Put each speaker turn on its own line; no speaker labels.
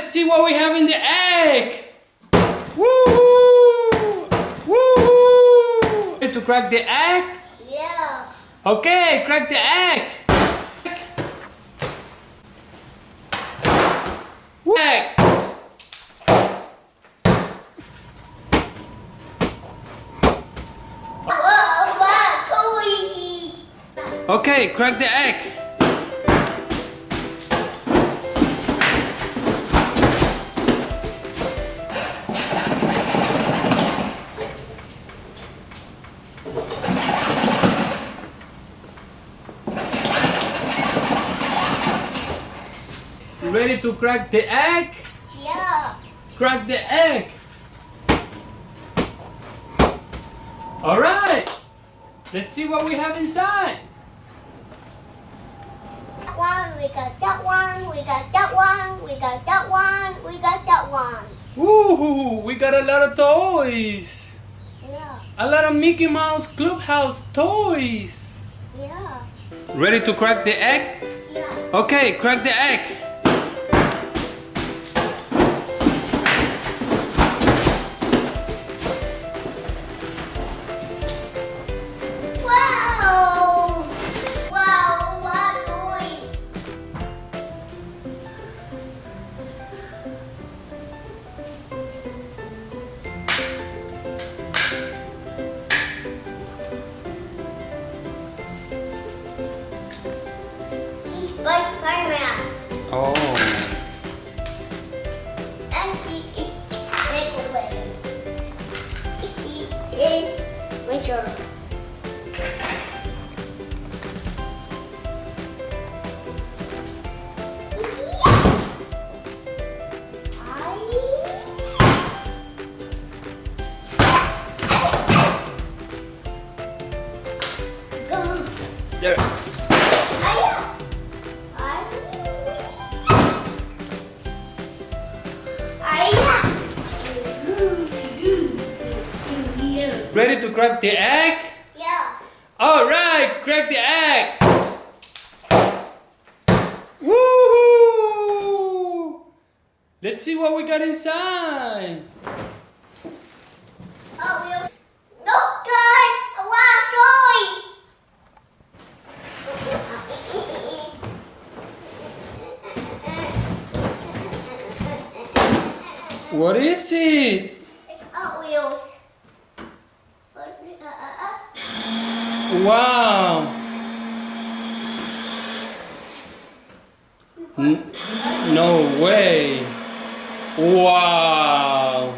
let's see what we have in the egg. Woohoo! Woohoo! Ready to crack the egg?
Yeah.
Okay, crack the egg. Egg. Okay, crack the egg. You ready to crack the egg?
Yeah.
Crack the egg. All right. Let's see what we have inside.
That one, we got that one, we got that one, we got that one, we got that one.
Ooh, we got a lot of toys.
Yeah.
A lot of Mickey Mouse Clubhouse toys.
Yeah.
Ready to crack the egg?
Yeah.
Okay, crack the egg.
Wow! Wow, what toy? She's Spiderman.
Oh.
And she is Nicholas. She is Rachel.
There. Ready to crack the egg?
Yeah.
All right, crack the egg. Woohoo! Let's see what we got inside.
Oh, we'll... Look, guys! A lot of toys!
What is it?
It's Hot Wheels.
Wow. No way. Wow.